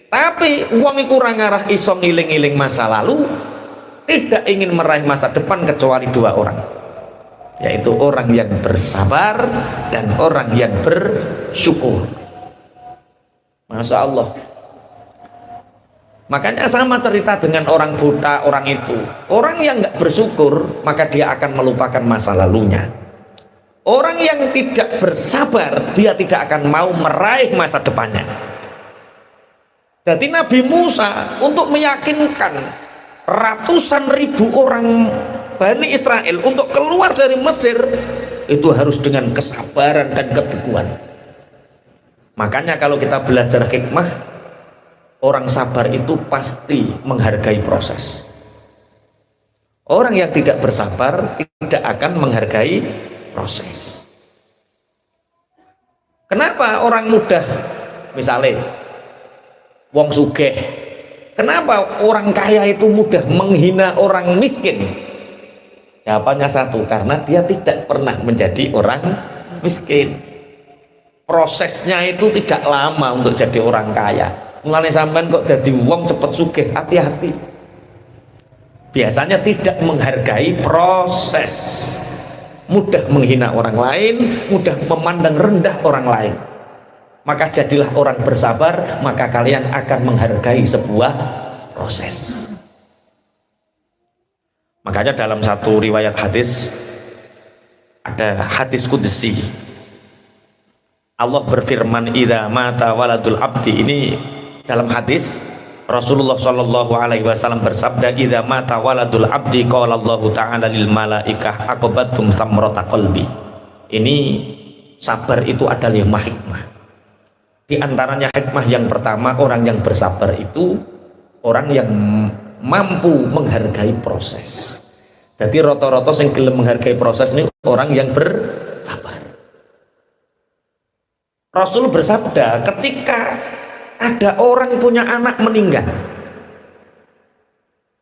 Tapi wong iku ora ngarah iso ngiling-iling masa lalu, tidak ingin meraih masa depan kecuali dua orang, yaitu orang yang bersabar dan orang yang bersyukur. Masya Allah. Makanya sama cerita dengan orang buta, orang itu. Orang yang nggak bersyukur, maka dia akan melupakan masa lalunya. Orang yang tidak bersabar, dia tidak akan mau meraih masa depannya. Jadi Nabi Musa untuk meyakinkan ratusan ribu orang Bani Israel untuk keluar dari Mesir, itu harus dengan kesabaran dan keteguhan. Makanya kalau kita belajar hikmah, orang sabar itu pasti menghargai proses. Orang yang tidak bersabar tidak akan menghargai proses. Kenapa orang mudah, misalnya wong sugih, kenapa orang kaya itu mudah menghina orang miskin? Jawabannya satu, karena dia tidak pernah menjadi orang miskin. Prosesnya itu tidak lama untuk jadi orang kaya. Mulai sampean kok jadi wong cepet sugih, hati-hati. Biasanya tidak menghargai proses, mudah menghina orang lain, mudah memandang rendah orang lain. Maka jadilah orang bersabar, maka kalian akan menghargai sebuah proses. Makanya dalam satu riwayat hadis, ada hadis qudsi, Allah berfirman, idza mata waladul abdi. Ini dalam hadis Rasulullah Shallallahu Alaihi Wasallam bersabda, idza mata waladul abdi qala Allah Ta'ala lil malaikah aqabatum samrata qalbi. Ini sabar itu ada 5 hikmah. Di antaranya hikmah yang pertama, orang yang bersabar itu orang yang mampu menghargai proses. Jadi rata-rata yang gelem menghargai proses ini orang yang bersabar. Rasul bersabda, ketika ada orang punya anak meninggal,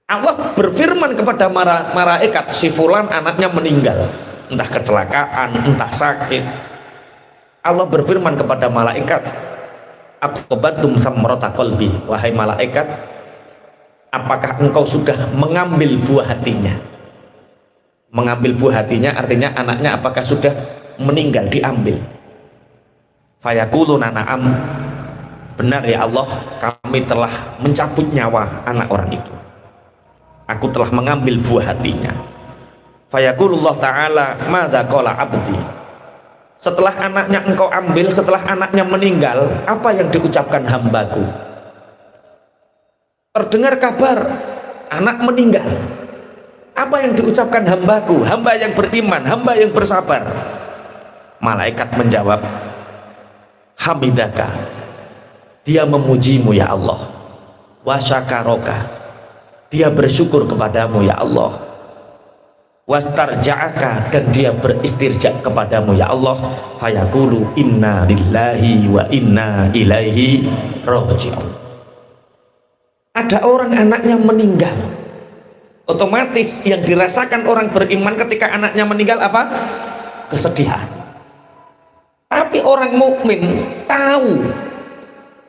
Allah berfirman kepada malaikat, si fulan anaknya meninggal, entah kecelakaan, entah sakit. Allah berfirman kepada malaikat, aqabatum samrata qalbi, wahai malaikat, apakah engkau sudah mengambil buah hatinya? Mengambil buah hatinya artinya anaknya apakah sudah meninggal, diambil. Fayaquluna na'am, benar ya Allah, kami telah mencabut nyawa anak orang itu, aku telah mengambil buah hatinya. Fayaqulullah ta'ala, madza qala abdi, setelah anaknya engkau ambil, setelah anaknya meninggal, apa yang diucapkan hambaku? Terdengar kabar anak meninggal, apa yang diucapkan hambaku, hamba yang beriman, hamba yang bersabar? Malaikat menjawab, hamidaka, dia memujimu ya Allah, wa syakaraka, dia bersyukur kepadamu ya Allah, wastarja'aka, dan dia beristirja kepadamu ya Allah. Fayaqulu inna lillahi wa inna ilaihi raji'un. Ada orang anaknya meninggal, otomatis yang dirasakan orang beriman ketika anaknya meninggal apa? Kesedihan. Tapi orang mukmin tahu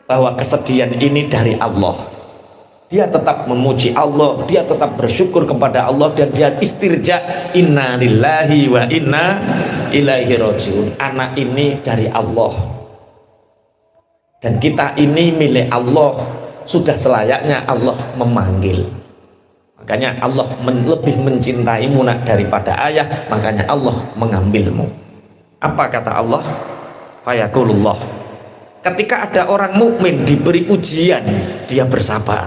bahwa kesedihan ini dari Allah. Dia tetap memuji Allah, dia tetap bersyukur kepada Allah, dan dia istirja, inna lillahi wa inna ilaihi raji'un. Anak ini dari Allah dan kita ini milik Allah, sudah selayaknya Allah memanggil. Makanya Allah lebih mencintaimu nak daripada ayah, makanya Allah mengambilmu. Apa kata Allah? Fayaqulullah, ketika ada orang mukmin diberi ujian, dia bersabar.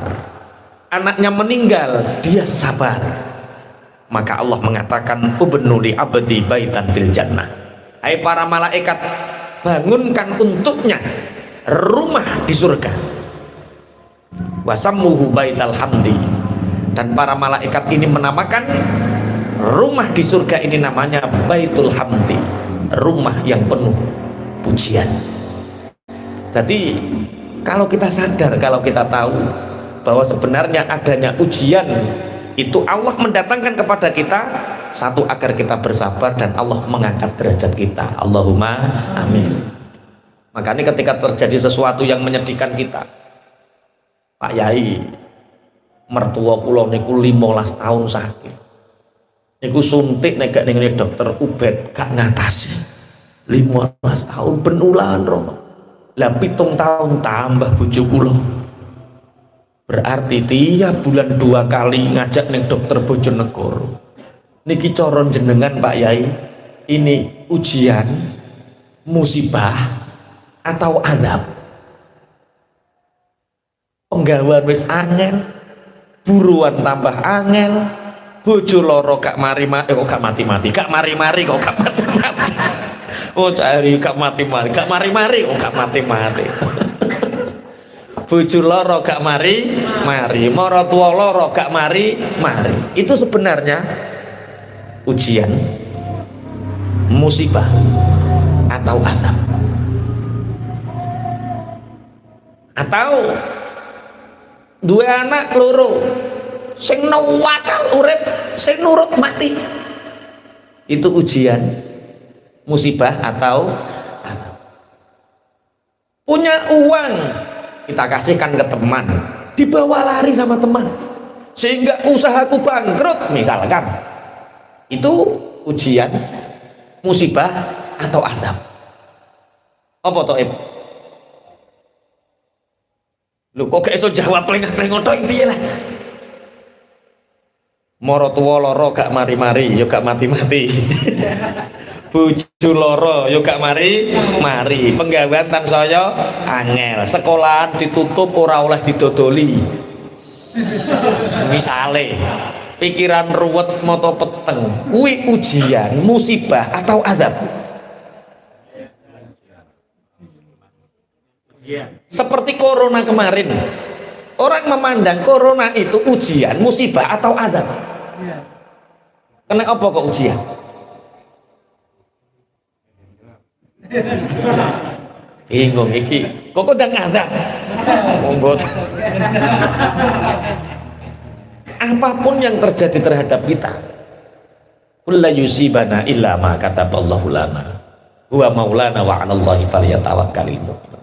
Anaknya meninggal, dia sabar. Maka Allah mengatakan, ubnu li abdi baitan fil jannah. Hai para malaikat, bangunkan untuknya rumah di surga. Wasammuhu baital hamdi. Dan para malaikat ini menamakan rumah di surga ini namanya Baitul Hamdi, rumah yang penuh pujian. Jadi kalau kita sadar, kalau kita tahu bahwa sebenarnya adanya ujian itu Allah mendatangkan kepada kita, satu, agar kita bersabar dan Allah mengangkat derajat kita. Allahumma amin. Makanya ketika terjadi sesuatu yang menyedihkan kita, Pak Yai, mertua kula niku 15 tahun sakit. Niku suntik nek gak ning dokter Ubed gak ngatasi. 15 tahun benulan rono. Lah 7 tahun tambah bojo kula. Berarti tiap bulan 2 kali ngajak ning dokter Bojonegoro. Niki cara jenengan Pak Yai, ini ujian, musibah atau azab? Penggawean wis angel, buruan tambah angel, bojo loro gak mari-mari kok gak mati-mati, gak mari-mari kok gak mati-mati. Oh cari gak mati-mati, gak mari-mari kok gak mati-mati. Bojo loro gak mari-mari, mara tuwa loro gak mari-mari. Itu sebenarnya ujian, musibah atau azab. Atau dua anak loro sing nawakal urip, sing nurut mati. Itu ujian, musibah atau azab. Punya uang kita kasihkan ke teman, dibawa lari sama teman sehingga usahaku bangkrut misalkan. Itu ujian, musibah atau azab. Apa toh Ib? Lu kok gak iso jawab lengah-lengah tok piye lah. Mara tuwa lara gak mari-mari ya gak mati-mati. Bojo lara ya gak mari-mari. Penggawean tansaya angel, sekolahan ditutup ora oleh didodoli. Misale pikiran ruwet mata peteng, kuwi ujian, musibah atau azab? Seperti corona kemarin, orang memandang corona itu ujian, musibah atau azab. Kena apa kok ujian? Bingung iki, kok ndang azab? Monggo. Apapun yang terjadi terhadap kita, kullu yusibana illa ma kataballahu lana huwa maulana wa 'alallahi falyatawakkalul mu'minun.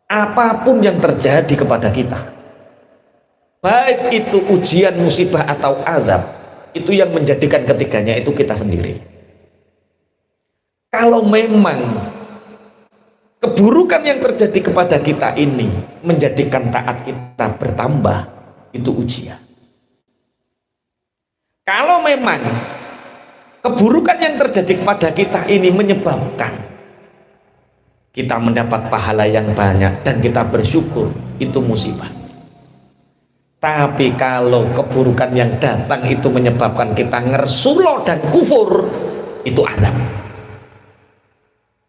Apapun yang terjadi kepada kita, baik itu ujian, musibah atau azab, itu yang menjadikan ketiganya itu kita sendiri. Kalau memang keburukan yang terjadi kepada kita ini menjadikan taat kita bertambah, itu ujian. Kalau memang keburukan yang terjadi kepada kita ini menyebabkan kita mendapat pahala yang banyak dan kita bersyukur, itu musibah. Tapi kalau keburukan yang datang itu menyebabkan kita ngersulo dan kufur, itu azab.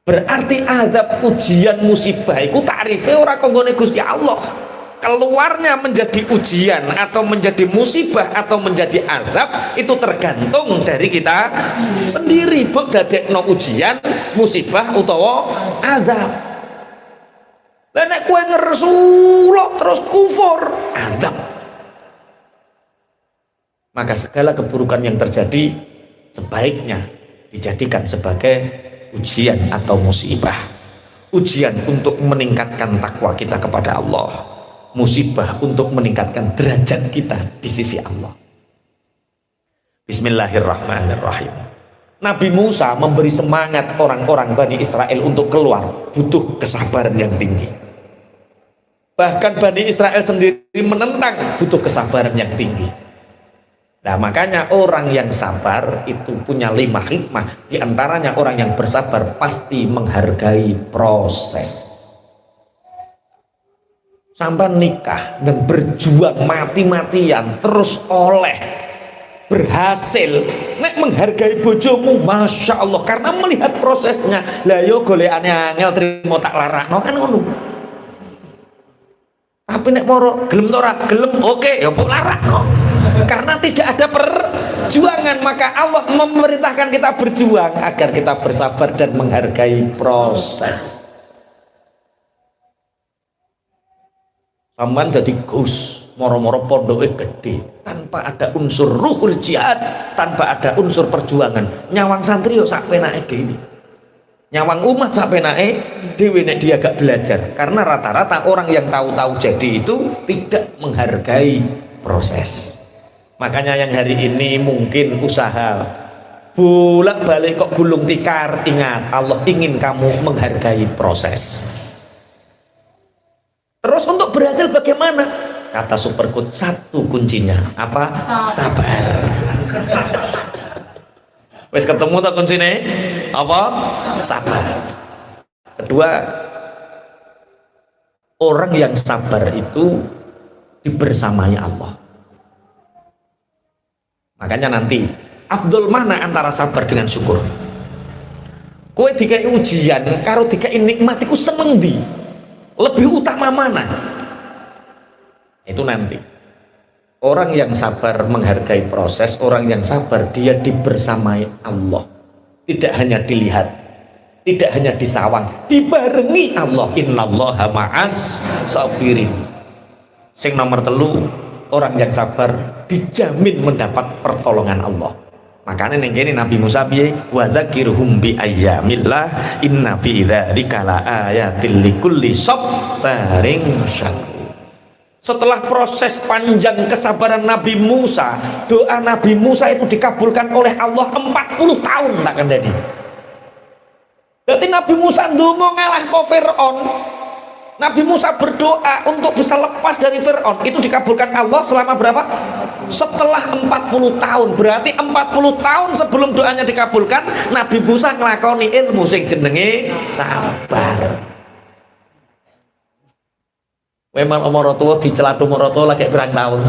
Berarti azab, ujian, musibah itu tarifnya ora konggone Gusti Allah. Keluarnya menjadi ujian atau menjadi musibah atau menjadi azab itu tergantung dari kita sendiri. Buk dadekno ujian, musibah utawa azab. Lah nek kowe ngersulo terus kufur, azab. Maka segala keburukan yang terjadi sebaiknya dijadikan sebagai ujian atau musibah. Ujian untuk meningkatkan takwa kita kepada Allah, musibah untuk meningkatkan derajat kita di sisi Allah. Bismillahirrahmanirrahim. Nabi Musa memberi semangat orang-orang Bani Israel untuk keluar, butuh kesabaran yang tinggi. Bahkan Bani Israel sendiri menentang, butuh kesabaran yang tinggi. Nah makanya orang yang sabar itu punya 5 hikmah. Di antaranya orang yang bersabar pasti menghargai proses. Sampai nikah dan berjuang mati-matian terus oleh berhasil, nek menghargai bojomu, masya Allah, karena melihat prosesnya. Lah yo golekane angel trimo tak larakno kan ngono. Tapi nek moro gelem ora gelem, oke ya mbok larakno. Karena tidak ada perjuangan, maka Allah memerintahkan kita berjuang agar kita bersabar dan menghargai proses. Sampeyan jadi gus, moro-moro pondoknya gede, tanpa ada unsur ruhul jihad, tanpa ada unsur perjuangan, nyawang santri yo sak penake dhewe. nyawang umat sampai naik dewe nek dia gak belajar, karena rata-rata orang yang tahu-tahu jadi itu tidak menghargai proses. Makanya yang hari ini mungkin usaha bolak-balik kok gulung tikar, ingat Allah ingin kamu menghargai proses. Terus untuk berhasil bagaimana? Kata Supergood, satu kuncinya apa? Sabar. Wes ketemu tak kuncinya apa? Sabar. Kedua, orang yang sabar itu dibersamai Allah. Makanya nanti afdol mana antara sabar dengan syukur? Kowe dikai ujian karo dikai nikmat iku seneng ndi? Lebih utama mana? Itu nanti. Orang yang sabar menghargai proses, orang yang sabar dia dibersamai Allah. Tidak hanya dilihat, tidak hanya disawang, dibarengi Allah. Innallaha ma'as sabirin. Sing nomor telu, orang yang sabar dijamin mendapat pertolongan Allah. Makanya ning kene Nabi Musa piye? Wa dzakirhum bi ayyamillah inna fi dzalika laayatil likulli sabarin syakur. Setelah proses panjang kesabaran Nabi Musa, doa Nabi Musa itu dikabulkan oleh Allah 40 tahun tak kandani. Jadi Nabi Musa ndonga ngalah ke Fir'aun. Nabi Musa berdoa untuk bisa lepas dari Fir'aun, itu dikabulkan Allah selama berapa? Setelah 40 tahun. Berarti 40 tahun sebelum doanya dikabulkan, Nabi Musa ngelakoni ilmu sing jenenge sabar. Memang umur tua dicelatu umur tua lagi berang tahun.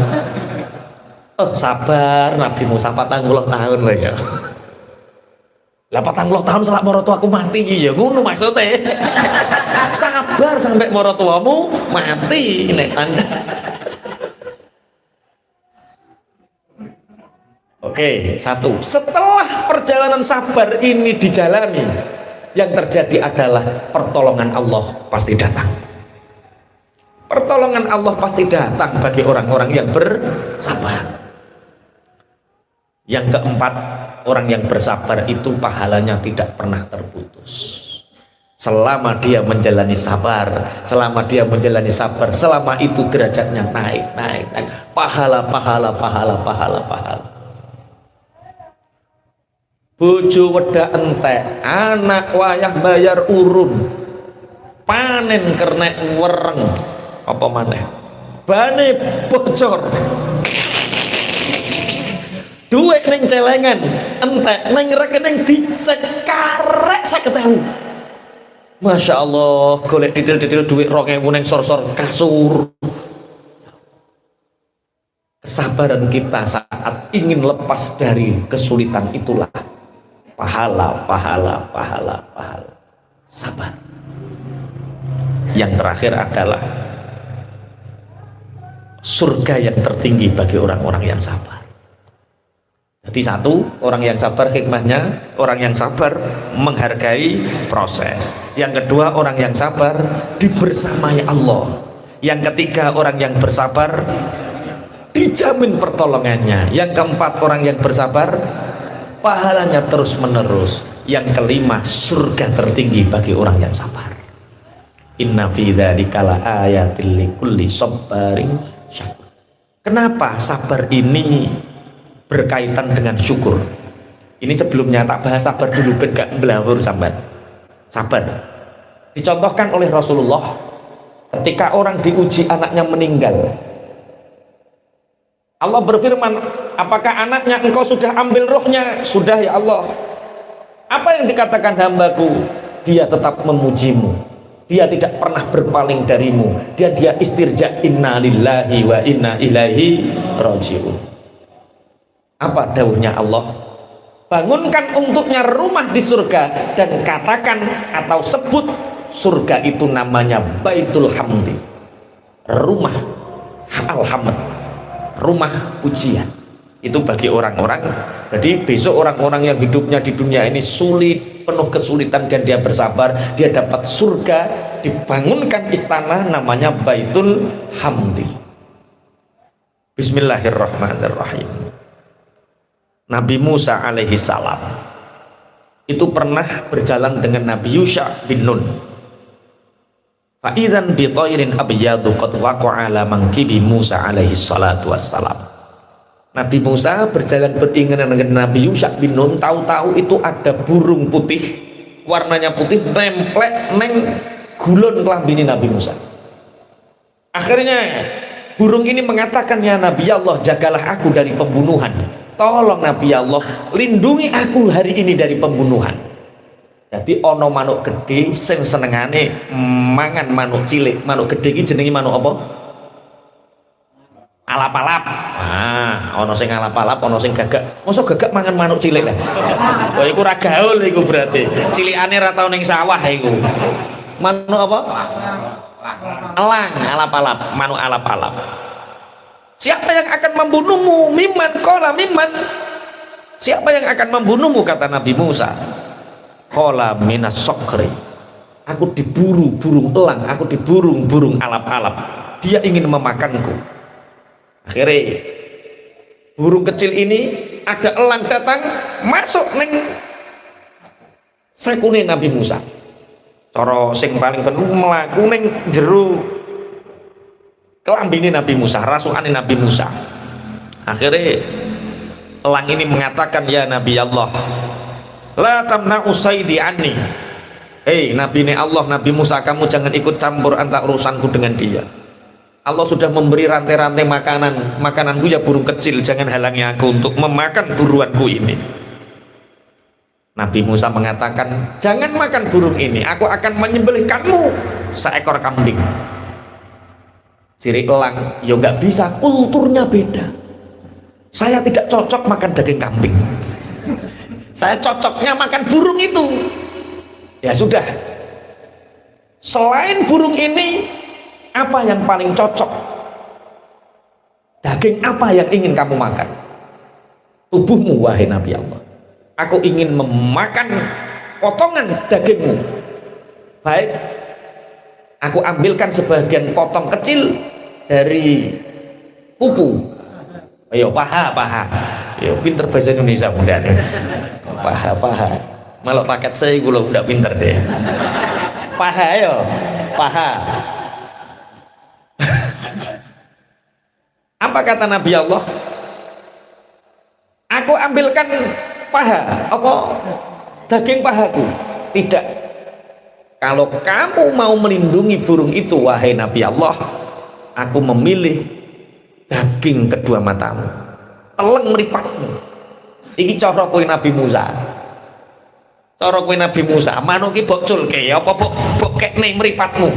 Oh sabar Nabi Musa 40 tahun lah ya. 80 tahun setelah umur tua aku mati ya ngono maksudnya. Sabar sampai umur tuamu mati nek Anda. Oke, satu. Setelah perjalanan sabar ini dijalani, yang terjadi adalah pertolongan Allah pasti datang. Pertolongan Allah pasti datang bagi orang-orang yang bersabar. Yang keempat, orang yang bersabar itu pahalanya tidak pernah terputus. Selama dia menjalani sabar, selama itu derajatnya naik. Pahala. Bojo wedak entek, anak wayah bayar urun, panen kernek wereng, apa maneh bane bocor, duit ning celengan entek, ning rekening dicek karek 50.000. Masya Allah, golek didil-didil duit 2.000 ning sor-sor kasur. Kesabaran kita saat ingin lepas dari kesulitan itulah pahala. Sabar. Yang terakhir adalah surga yang tertinggi bagi orang-orang yang sabar. Jadi satu, orang yang sabar hikmahnya, orang yang sabar menghargai proses. Yang kedua, orang yang sabar dibersamai Allah. Yang ketiga, orang yang bersabar dijamin pertolongannya. Yang keempat, orang yang bersabar pahalanya terus menerus. Yang kelima, surga tertinggi bagi orang yang sabar. Inna fi dzalika laayatil likulli sabarin syakur. Kenapa sabar ini berkaitan dengan syukur? Ini sebelumnya tak bahas sabar dulu ben gak belawur sampean. Sabar dicontohkan oleh Rasulullah ketika orang diuji anaknya meninggal. Allah berfirman, apakah anaknya engkau sudah ambil rohnya? Sudah ya Allah. Apa yang dikatakan hambaku? Dia tetap memujimu, dia tidak pernah berpaling darimu, dia istirja, inna lillahi wa inna ilaihi rajiun. Apa dawuhnya Allah? Bangunkan untuknya rumah di surga dan katakan atau sebut surga itu namanya Baitul Hamdi, rumah alhamd, rumah pujian. Itu bagi orang-orang. Jadi besok orang-orang yang hidupnya di dunia ini sulit, penuh kesulitan, dan dia bersabar, dia dapat surga, dibangunkan istana namanya Baitul Hamdi. Bismillahirrahmanirrahim. Nabi Musa alaihi salam itu pernah berjalan dengan Nabi Yusha bin Nun. Fa'idzan bi thairin abyadu qad waqa'a ala mankibi Musa alaihi salatu wassalam. Nabi Musa berjalan beriringan dengan Nabi Yusha bin Nun, tahu-tahu itu ada burung putih, warnanya putih, nemplek neng gulon kelambini Nabi Musa. Akhirnya burung ini mengatakan, ya Nabi Allah, jagalah aku dari pembunuhan. Tolong Nabi Allah, lindungi aku hari ini dari pembunuhan. Jadi ono manuk gede sing senengane mangan manuk cilik. Manuk gede iki jenenge manuk apa? Alap-alap. Ono sing alap-alap, ono sing gagak. Mosok gagak mangan manuk cilik lah. Wah iku ra gaul iku berarti. Cilikane ra tau ning sawah iku. Manuk apa? Elang, alap-alap, manuk alap-alap. Siapa yang akan membunuhmu? Miman qala miman. Siapa yang akan membunuhmu, kata Nabi Musa? Qala minas sokri. Aku diburu burung elang, aku diburu burung alap-alap. Dia ingin memakanku. Akhirnya burung kecil ini, ada elang datang masuk neng sakune Nabi Musa. Cara sing paling penuh mlaku ning jero kelambine Nabi Musa, rasukane Nabi Musa. Akhirnya elang ini mengatakan, ya Nabi Allah, la tamna'u saidi anni. Hei Nabi Allah, Nabi Musa, kamu jangan ikut campur antara urusanku dengan dia. Allah sudah memberi rantai-rantai makananku ya burung kecil, jangan halangi aku untuk memakan buruanku ini. Nabi Musa mengatakan, jangan makan burung ini, aku akan menyembelihkanmu seekor kambing. Ciri elang, ya nggak bisa, kulturnya beda. Saya tidak cocok makan daging kambing. Saya cocoknya makan burung itu. Ya sudah, selain burung ini, apa yang paling cocok? Daging apa yang ingin kamu makan? Tubuhmu, wahai Nabi Allah. Aku ingin memakan potongan dagingmu. Baik, aku ambilkan sebagian potong kecil dari pupu. Ayo paha. Yo pinter bahasa Indonesia mudah. Paha. Malah paket saya gue udah pinter deh. Paha yo, paha. Apa kata Nabi Allah? Aku ambilkan paha, apa? Daging pahaku. Tidak. Kalau kamu mau melindungi burung itu, wahai Nabi Allah, aku memilih daging kedua matamu, teleng meripatmu. Iki cara kowe Nabi Musa. Cara kowe Nabi Musa, manuk iki mbok culke apa mbok kekne meripatmu.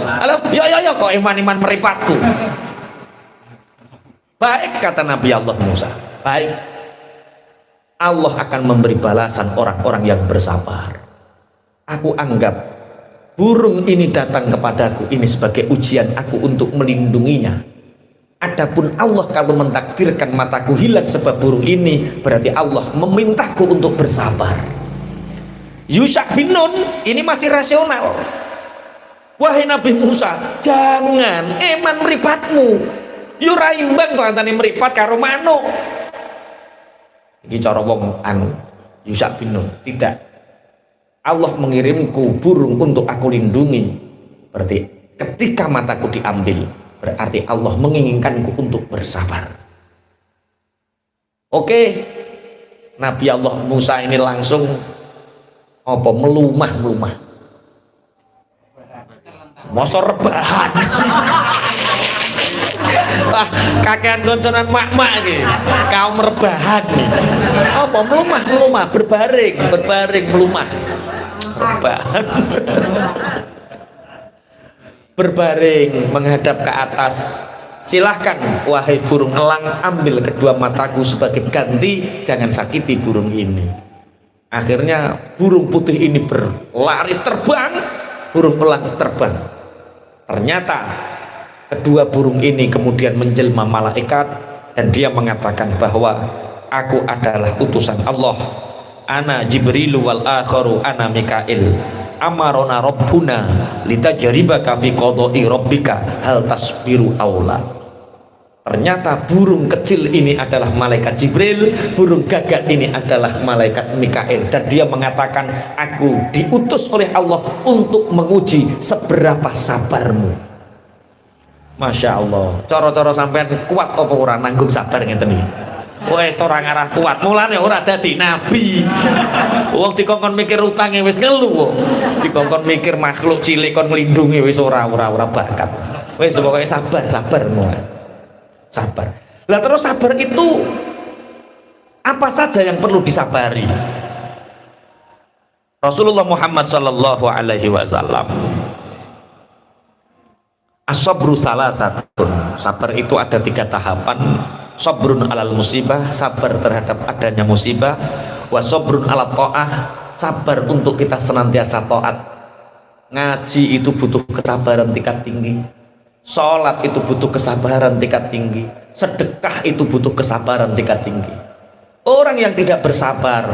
Halo, ya kok iman-iman meripatku. Baik, kata Nabi Allah Musa. Baik. Allah akan memberi balasan orang-orang yang bersabar. Aku anggap burung ini datang kepadaku ini sebagai ujian aku untuk melindunginya. Adapun Allah kalau mentakdirkan mataku hilang sebab burung ini, berarti Allah memintaku untuk bersabar. Yusha bin Nun ini masih rasional. Wahai Nabi Musa, jangan eman meripatmu. Yura imbang kok antane meripat karo manuk. Iki cara wong anu Yusha bin Nun. Tidak. Allah mengirimku burung untuk aku lindungi. Berarti ketika mataku diambil, berarti Allah menginginkanku untuk bersabar. Oke. Nabi Allah Musa ini langsung apa melumah. Mosok rebahan. Wah, kakean gonconan mak-mak iki. Kaum rebahan nih. Apa melumah, berbaring melumah. Rebahan. Berbaring menghadap ke atas. Silahkan wahai burung elang, ambil kedua mataku sebagai ganti, jangan sakiti burung ini. Akhirnya burung putih ini berlari terbang, burung elang terbang. Ternyata kedua burung ini kemudian menjelma malaikat dan dia mengatakan bahwa aku adalah utusan Allah. Ana Jibrilu wal akharu ana Mikail. Amarona Rabbuna litajribaka fi qada'i rabbika hal tasbiru aula. Ternyata burung kecil ini adalah malaikat Jibril, burung gagak ini adalah malaikat Mikail, dan dia mengatakan, aku diutus oleh Allah untuk menguji seberapa sabarmu. Masya Allah, coro-coro sampean kuat apa ora nanggung sabar ngeten iki. Wes ora ngarah kuat, mulane ora dadi nabi. Wong dikongkon mikir utange wis ngelu kok. Dikongkon mikir makhluk cilik kon nglindungi wis ora bakat. Wes pokoke sabar mulai. Sabar. Lah terus sabar itu apa saja yang perlu disabari? Rasulullah Muhammad sallallahu alaihi wasallam, as-sabru salasatun. Sabar itu ada 3 tahapan. Sabrun alal musibah, sabar terhadap adanya musibah. Wa sabrun ala ta'ah, sabar untuk kita senantiasa taat. Ngaji itu butuh kesabaran tingkat tinggi. Sholat itu butuh kesabaran tingkat tinggi. Sedekah itu butuh kesabaran tingkat tinggi. Orang yang tidak bersabar,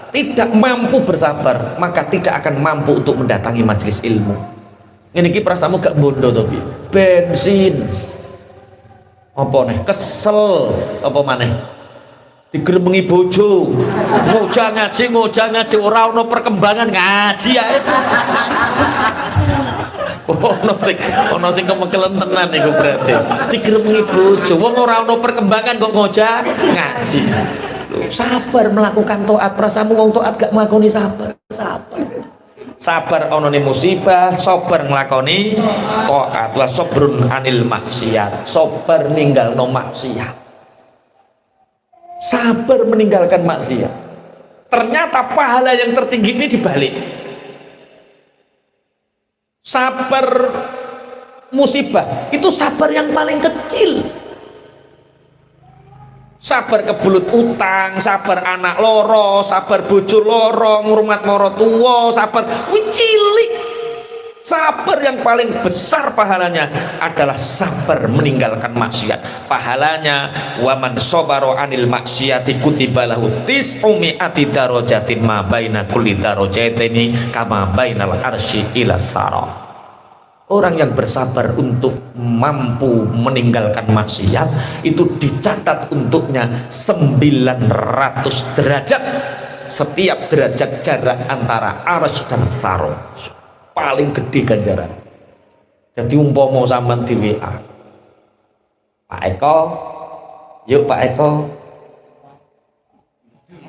tidak mampu bersabar, maka tidak akan mampu untuk mendatangi majelis ilmu. Ini ki prasamu gak bondo to, bensin apa nih, kesel apa maneh, digeremengi bojo, ngojah ngaji ora ono perkembangan ngaji ae. ono sing kemekelen tenan iku berarti. Digeremengi bojo, wong ora ono perkembangan kok ngojah ngaji. Sabar melakukan taat, prasamu wong taat gak nglakoni sabar. Sabar ono ning musibah, sabar nglakoni taat. Wa sabrun anil maksiat, sabar ninggalno maksiat. Sabar meninggalkan maksiat. Ternyata pahala yang tertinggi ini dibalik. Sabar musibah itu sabar yang paling kecil. Sabar kebelut utang, sabar anak loro, sabar bojo loro, ngurmat moro tuwa, sabar cilik. Sabar yang paling besar pahalanya adalah sabar meninggalkan maksiat. Pahalanya waman sobaro anil maksiati kutiba lahu tis'umi'ati darajatin ma baina kulli darajataini kama bainal arsy ila tsara. Orang yang bersabar untuk mampu meninggalkan maksiat itu dicatat untuknya 900 derajat. Setiap derajat jarak antara arsy dan tsara, paling gede ganjaran. Jadi umpama sampean di WA, Pak Eko, yuk Pak Eko,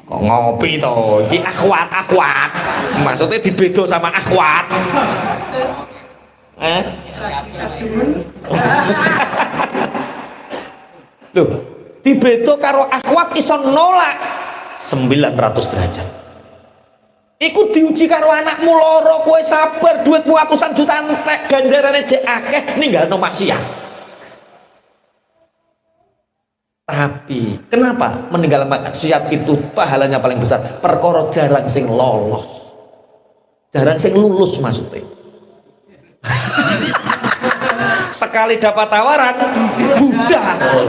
kok ngopi toh, ini akhwat, maksudnya dibedo sama akhwat. Loh, dibedo karo akhwat iso nolak 900 derajat. Iku diuji karo anakmu loro, kowe sabar, duitmu ratusan juta entek, ganjarane jek akeh, ninggalno maksiat. Tapi kenapa meninggalkan maksiat itu pahalanya paling besar? Perkara jarang sing lolos, jarang sing lulus maksudnya. Sekali dapat tawaran budal.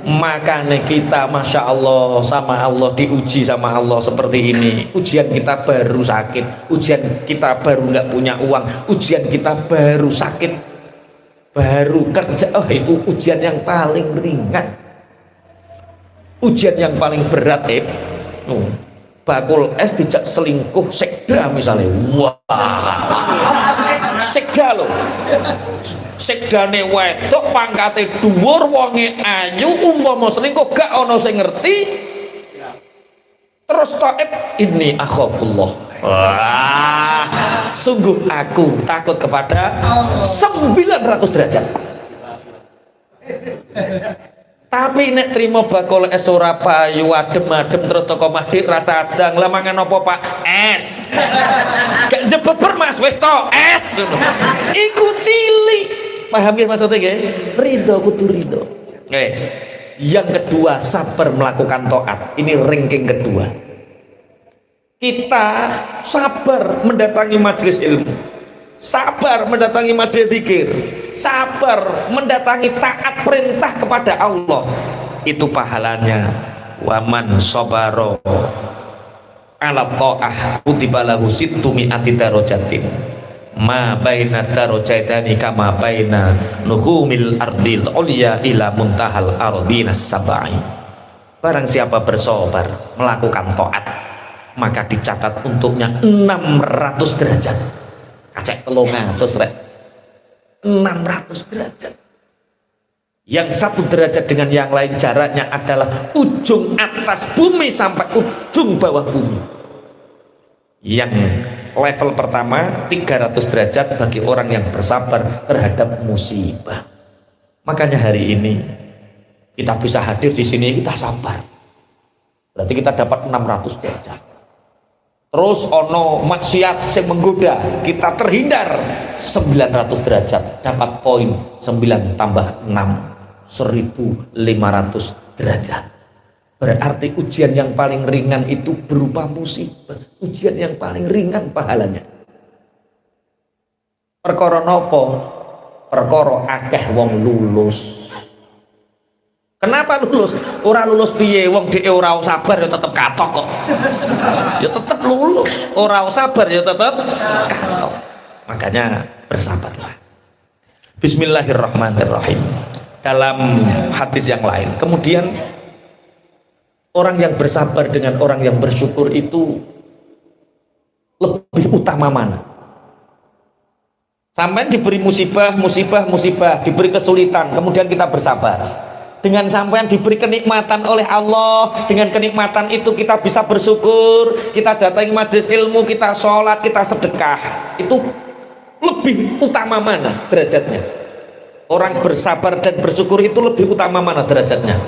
Makanya kita Masya Allah sama Allah, diuji sama Allah seperti ini. Ujian kita baru sakit, ujian kita baru nggak punya uang, ujian kita baru sakit, baru kerja. Oh, itu ujian yang paling ringan. Ujian yang paling berat bakul es dijak selingkuh sekda misalnya. Wah, sekda loh, sekdane wedok pangkate dhuwur, wonge ayu, umpama selingkuh gak ono sing ngerti, terus taib ini akhafullah. Wah, sungguh aku takut kepada 900 derajat. Tapi nek trimo bakul es ora payu, adem-adem terus toko Mahdik rasa adang, lah mangan apa Pak? Es. Gak jebeber Mas, wis to es. Iku cilik. Paham ya maksudnya nggih? Ridho kudu ridho. Guys, yang kedua sabar melakukan taat. Ini ranking kedua. Kita sabar mendatangi majelis ilmu, sabar mendatangi majelis zikir, sabar mendatangi taat perintah kepada Allah. Itu pahalanya waman sabaro ala ta'ah kutiba lahu sittu mi'ati darajatin ma baina darajaitani kama baina nuhumil ardil ulya ila muntahal ardinas sab'i. Barang siapa bersabar melakukan taat, maka dicatat untuknya 600 derajat. Kacek 300 rek. 600 derajat. Yang satu derajat dengan yang lain jaraknya adalah ujung atas bumi sampai ujung bawah bumi. Yang level pertama 300 derajat bagi orang yang bersabar terhadap musibah. Makanya hari ini kita bisa hadir di sini, kita sabar. Berarti kita dapat 600 derajat. Terus ono maksiat yang menggoda, kita terhindar 900 derajat, dapat poin 9 tambah 6 1500 derajat. Berarti ujian yang paling ringan itu berupa musibah, ujian yang paling ringan pahalanya. Perkara napa? Perkara akeh wong lulus. Kenapa lulus? Ora lulus piye, wong dhek ora sabar ya tetep katok kok. Ya tetep lulus, ora sabar ya tetep katok. Makanya bersabarlah. Bismillahirrahmanirrahim. Dalam hadis yang lain, kemudian orang yang bersabar dengan orang yang bersyukur itu lebih utama mana? Sampai diberi musibah, diberi kesulitan, kemudian kita bersabar. Dengan sampean diberi kenikmatan oleh Allah, dengan kenikmatan itu kita bisa bersyukur, kita datangi majelis ilmu, kita sholat, kita sedekah. Itu lebih utama mana derajatnya? Orang bersabar dan bersyukur itu lebih utama mana derajatnya?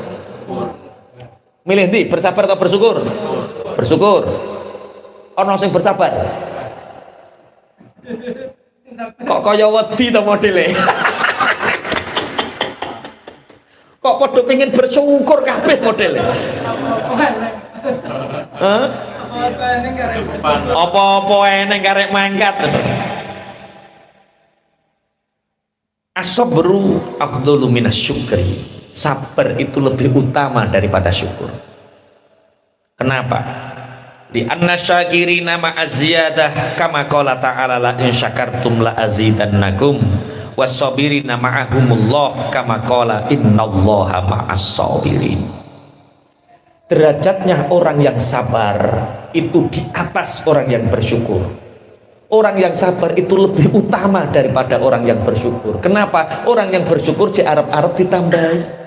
Milih nih, bersabar atau bersyukur? Bersyukur. Ono sing bersabar. Kok kaya wedi to modele? Kok padha pengen bersyukur kabeh modele? Hah? Apa-apa eneng karek mangkat. As-sabru afdhalu minasyukri. Sabar itu lebih utama daripada syukur. Kenapa? Li anna syakirina ma'aziyadah kama qala ta'ala la in syakartum la azidannakum was-sabirina ma'ahumullah kama qala innallaha ma'as-sabirin. Derajatnya orang yang sabar itu di atas orang yang bersyukur. Orang yang sabar itu lebih utama daripada orang yang bersyukur. Kenapa? Orang yang bersyukur di Arab-Arab ditambahi.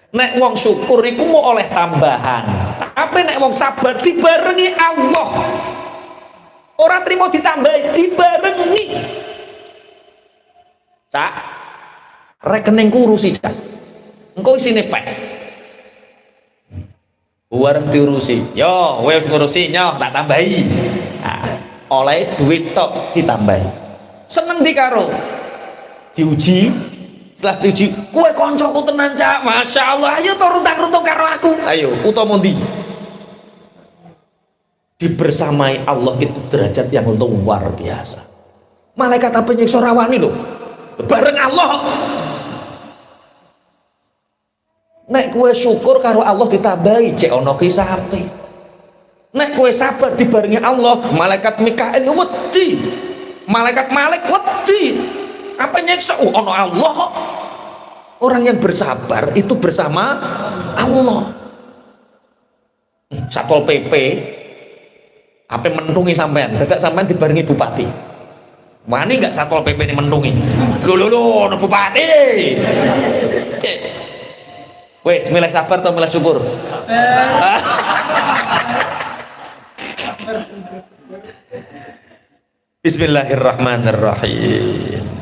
Nek wong syukur iku mau oleh tambahan, tapi nek wong sabar dibarengi Allah. Orang terima ditambahi, dibarengi. Cak, rekening urusi cak. Engkau isine pek. Wareng diurusi. Yo, wes ngurusi nyoh tak tambahi. Nah, oleh duit tok ditambahi. Seneng dikaro. Diuji. Setelah diuji, kue koncoku tenan cak, masya Allah, ayo runtung karo aku, ayo, utawa ndi. Dibersamai Allah itu derajat yang luar biasa. Malaikat apa nyiksa rawani loh, bareng Allah. Nek kue syukur karo Allah ditambahi, cek ono hisabe. Nek kue sabar dibarengi Allah, malaikat Mikail wedi, malaikat Malik wedi. Apa nyeksa? Ono Allah kok. Orang yang bersabar itu bersama Allah. Satpol PP apa mendungi sampean? Dadak sampean dibarengi bupati. Wani nggak Satpol PP ini mendungi? Lho, bupati. Wes, milih sabar atau milih syukur? Bismillahirrahmanirrahim.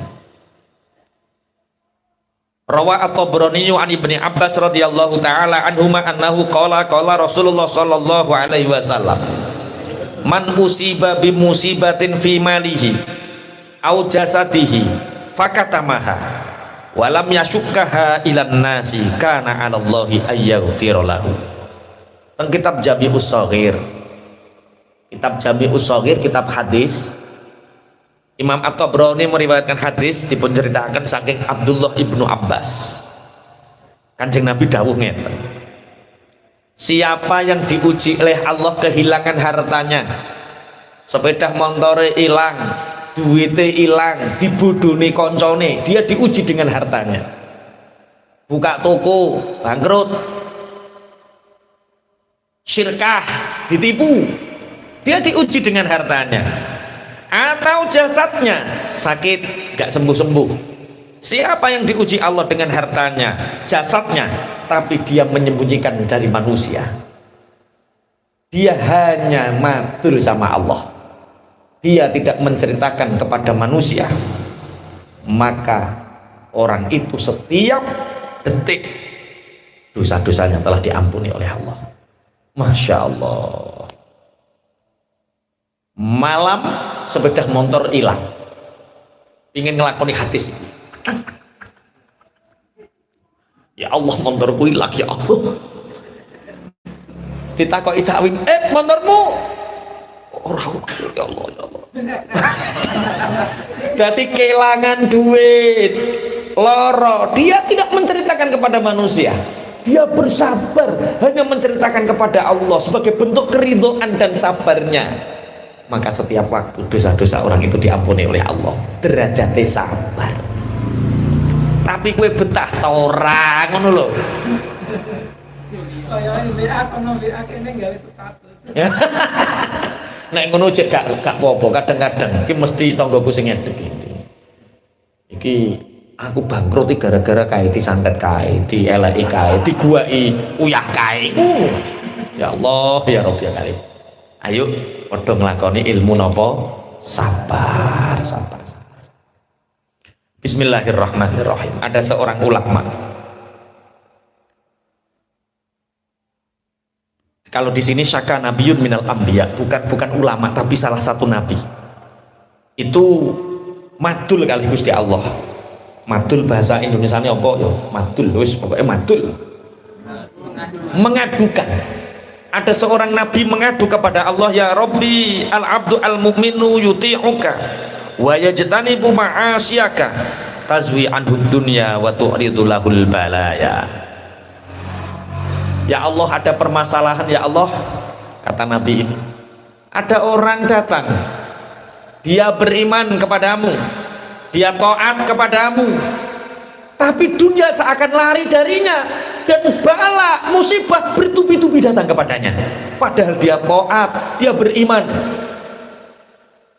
Rawa at-Tabrani an Ibnu Abbas radhiyallahu taala anhuma annahu qala Rasulullah sallallahu alaihi wasallam man usiba bi musibatin fi malihi au jasadihi fakatamaha wa lam yashukkaha ilan nasi kana 'ala Allahi ayyaghfir lahu. Teng kitab Jami'us Shaghir, kitab hadis, Imam At-Tabrani meriwayatkan hadis dipun ceritakan saking Abdullah ibnu Abbas. Kanjeng Nabi dawuh ngeten. Siapa yang diuji oleh Allah kehilangan hartanya, sepeda montore hilang, duitnya hilang, dibodoni koncone, dia diuji dengan hartanya. Buka toko, bangkrut. Syirkah, ditipu, dia diuji dengan hartanya. Atau jasadnya sakit, gak sembuh-sembuh. Siapa yang diuji Allah dengan hartanya, jasadnya, tapi dia menyembunyikan dari manusia. Dia hanya madul sama Allah, dia tidak menceritakan kepada manusia. Maka orang itu setiap detik dosa-dosanya telah diampuni oleh Allah. Masya Allah. Malam sepeda motor hilang, ingin ngelakoni hadis ini. Ya Allah, motorku hilang ya Allah. Ditakoki cawin, motormu orang, ya Allah ya Allah. Jadi kehilangan duit, loro, dia tidak menceritakan kepada manusia, dia bersabar hanya menceritakan kepada Allah sebagai bentuk keridhaan dan sabarnya. Maka setiap waktu dosa-dosa orang itu diampuni oleh Allah, derajatnya sabar. Tapi kue betah ta ora ngono lho. Nek ngono cek gak apa-apa, kadang-kadang iki mesti tanggoku sing ngedek iki. Iki aku bangkrut iki gara-gara kae disantet kae, dieleki kae, diguwaki uyah kae. Ya Allah, ya Rabb ya Karim. Ayo padha nglakoni ilmu napa? Sabar, sabar. Bismillahirrahmanirrahim. Ada seorang ulama. Kalau di sini syaka nabiyun minal anbiya, bukan ulama tapi salah satu nabi. Itu madul kali Gusti Allah. Madul bahasa Indonesianya apa ya? Madul, wis pokoknya madul. Mengadukan. Ada seorang nabi mengadu kepada Allah, ya Rabbi, al-abdu al-mu'minu yuti'uka wa yajtanibu ma'asyaka tazwi anhu dunya wa tu'ridu lahul balaya. Ya Allah, ada permasalahan ya Allah, kata nabi ini. Ada orang datang, dia beriman kepadamu, dia taat kepadamu, tapi dunia seakan lari darinya, dan bala musibah bertubi-tubi datang kepadanya, padahal dia taat, dia beriman.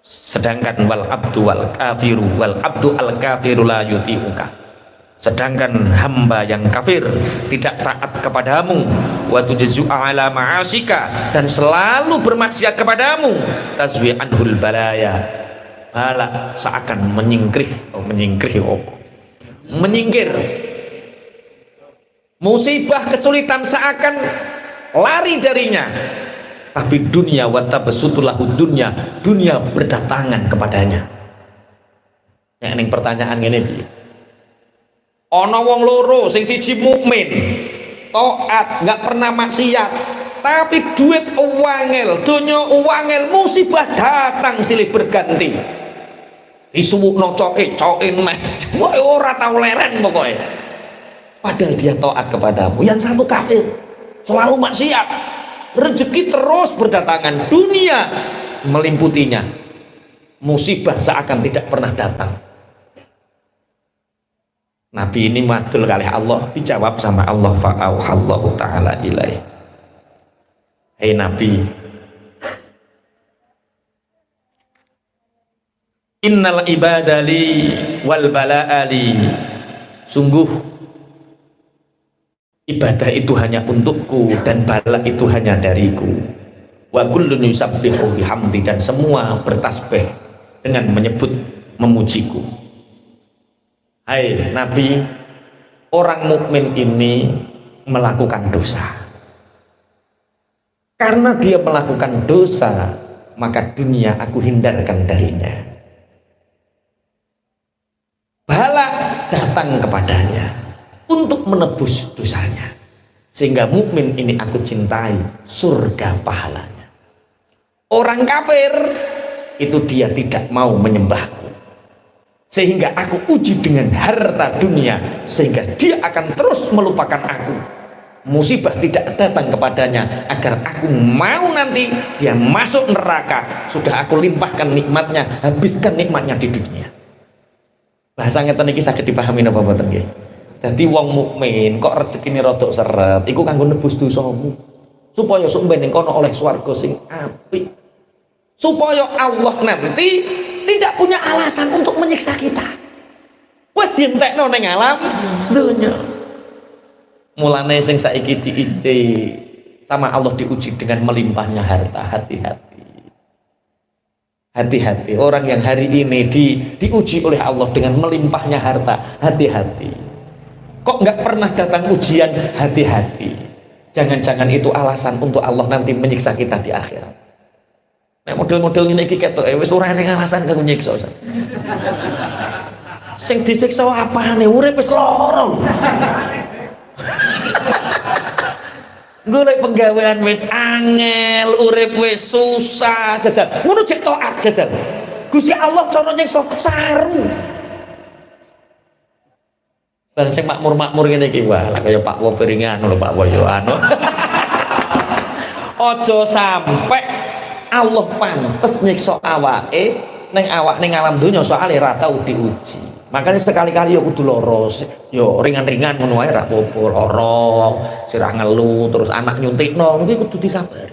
Sedangkan wal abdu al kafiru la yuti'uka, sedangkan hamba yang kafir tidak taat kepadamu, wa tujzu ala ma'asika, dan selalu bermaksiat kepadamu, tazwi anhul balaya, bala seakan menyingkir, musibah kesulitan seakan lari darinya, tapi dunia watabasutulahu dunya berdatangan kepadanya. Yang ini pertanyaan ini bi, ana wong loro, sing siji mukmin, taat, nggak pernah maksiat, tapi duit uangel, dunia uangel, musibah datang silih berganti, disuwukno coke meh, ora tau leren pokoknya. Padahal dia taat kepadamu. Yang satu kafir, selalu maksiat, rezeki terus berdatangan, dunia melimputinya, musibah seakan tidak pernah datang. Nabi ini madul kali Allah, dijawab sama Allah, fa'auhallahu ta'ala ilaih. Hei Nabi, innal ibadali wal bala'ali, sungguh ibadah itu hanya untukku dan bala itu hanya dariku. Wa kullun yusabbihu bihamdi, dan semua bertasbih dengan menyebut memujiku. Hai Nabi, orang mukmin ini melakukan dosa. Karena dia melakukan dosa, maka dunia aku hindarkan darinya. Bala datang kepadanya untuk menebus dosanya, sehingga mukmin ini aku cintai, surga pahalanya. Orang kafir itu dia tidak mau menyembahku, sehingga aku uji dengan harta dunia, sehingga dia akan terus melupakan aku, musibah tidak datang kepadanya, agar aku mau nanti dia masuk neraka sudah aku limpahkan nikmatnya, habiskan nikmatnya di dunia. Bahasa ngeten iki saged dipahami napa mboten nggih? Dadi wong mukmin kok rezekine rada seret iku kanggo nebus dosamu, supaya sok ben ning kono oleh swarga sing apik, supaya Allah nanti tidak punya alasan untuk menyiksa kita. Wes dientekno ning alam dunya. Mulane sing saiki diite sama Allah diuji dengan melimpahnya harta, hati-hati. Hati-hati orang yang hari ini diuji oleh Allah dengan melimpahnya harta, hati-hati. Kok nggak pernah datang ujian, hati-hati. Jangan-jangan itu alasan untuk Allah nanti menyiksa kita di akhirat. Nah, model-model ini ketok wis ora ning alasan kanggo nyiksa. Sing disiksa apane urip wis lara. Golek penggawean wis angel, urip wis susah, jajal. Ngono jek taat jajal. Gusti Allah cara nyiksa saru. Dan sing makmur-makmur ngene iki wah, lah kaya Pak Wo piringan lho Pak Wo yo anu. Aja sampai Allah pantes nyiksa awake ning awak ning alam donya soalé ra tau diuji. Makanya sekali-kali ya kudu lara, yo ringan-ringan ngono wae ra apa-apa, lara, sirah ngelu terus anak nyuntikno kuwi kudu disabari.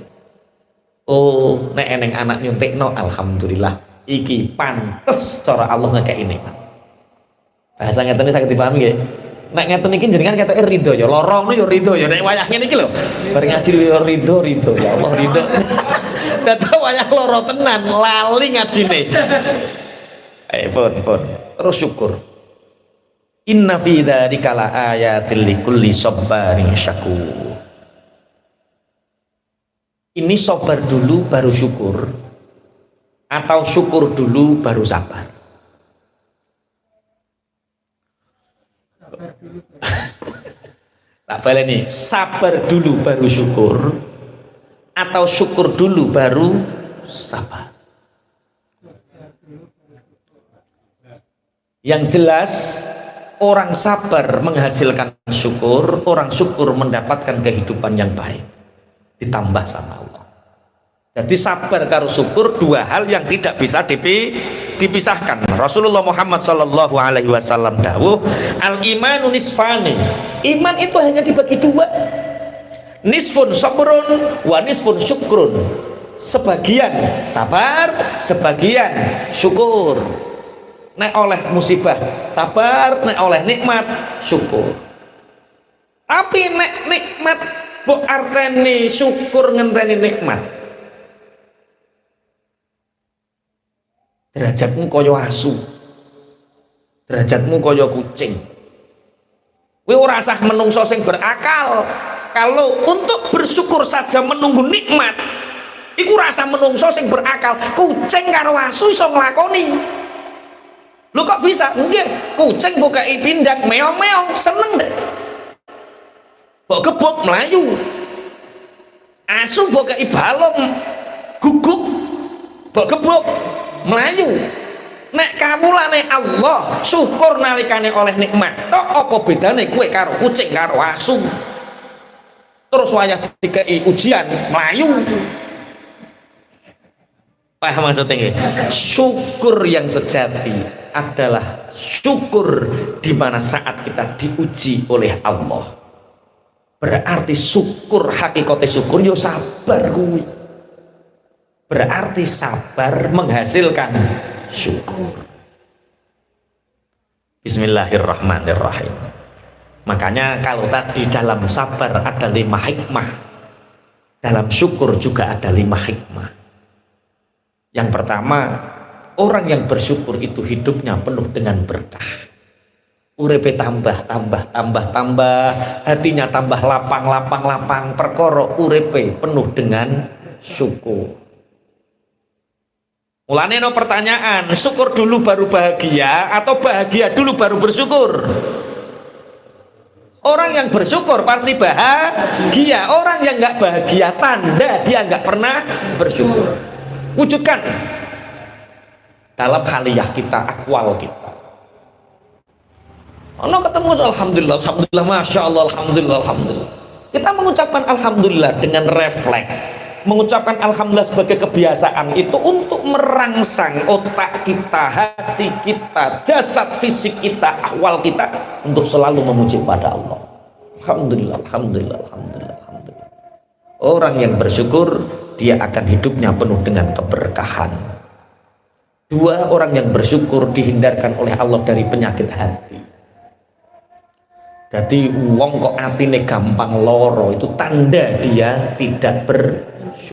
Oh, nek eneng anak nyuntikno alhamdulillah iki pantes cara Allah ngekeki nikmat. Bahasa ngeten iki saged dipahami nggih. Nek ngeten iki jenengan ketoke ridho ya, lara ngono ya ridho ya, nek wayah ngene iki lho. Bareng ngaji ya ridho ya Allah ridho. Dadi wayah lara tenan lali ngajine. Pun terus syukur. Inna fi dzalika laayatil likulli sabarin syakur. Ini sabar dulu baru syukur atau syukur dulu baru sabar? Tak baleni, sabar dulu baru syukur atau syukur dulu baru sabar? Yang jelas orang sabar menghasilkan syukur, orang syukur mendapatkan kehidupan yang baik ditambah sama Allah. Jadi sabar karo syukur dua hal yang tidak bisa dipisahkan. Rasulullah Muhammad sallallahu alaihi wasallam dawuh, al imanu nisfani. Iman itu hanya dibagi dua. Nisfun sabrun wa nisfun syukrun. Sebagian sabar, sebagian syukur. Nek oleh musibah sabar, nek oleh nikmat syukur. Tapi nek nikmat mbok arteni syukur ngenteni nikmat, derajatmu kaya asu, derajatmu kaya kucing. Kowe ora usah menungso sing berakal. Kalau untuk bersyukur saja menunggu nikmat, iku rasa menungso sing berakal. Kucing karo asu iso nglakoni. Lu kok bisa? Nggih, kucing bukai pindang meong-meong seneng deh. Mbok gebuk melayu. Asu bukai balong guguk. Mbok gebuk melayu. Nek kamulane Allah syukur nalikane oleh nikmat. Tok apa bedane kowe karo kucing karo asu? Terus wayah dikei ujian melayu. Paham maksudnya? Syukur yang sejati adalah syukur di mana saat kita diuji oleh Allah. Berarti syukur, hakikatnya syukur yo sabar kuwi. Berarti sabar menghasilkan syukur. Bismillahirrahmanirrahim. Makanya kalau tadi dalam sabar ada 5 hikmah, dalam syukur juga ada 5 hikmah. Yang pertama, orang yang bersyukur itu hidupnya penuh dengan berkah. Uripe tambah, hatinya tambah lapang, perkara uripe penuh dengan syukur. Mulane no pertanyaan, syukur dulu baru bahagia atau bahagia dulu baru bersyukur? Orang yang bersyukur pasti bahagia. Orang yang nggak bahagia tanda dia nggak pernah bersyukur. Wujudkan dalam haliyah kita, akwal kita. Allah ketemu alhamdulillah, masya Allah, alhamdulillah. Kita mengucapkan alhamdulillah dengan refleks, mengucapkan alhamdulillah sebagai kebiasaan itu untuk merangsang otak kita, hati kita, jasad fisik kita, ahwal kita untuk selalu memuji pada Allah. Alhamdulillah, alhamdulillah, alhamdulillah, alhamdulillah. Orang yang bersyukur, dia akan hidupnya penuh dengan keberkahan. Dua, orang yang bersyukur dihindarkan oleh Allah dari penyakit hati. Jadi wong kok atine gampang loro, itu tanda dia tidak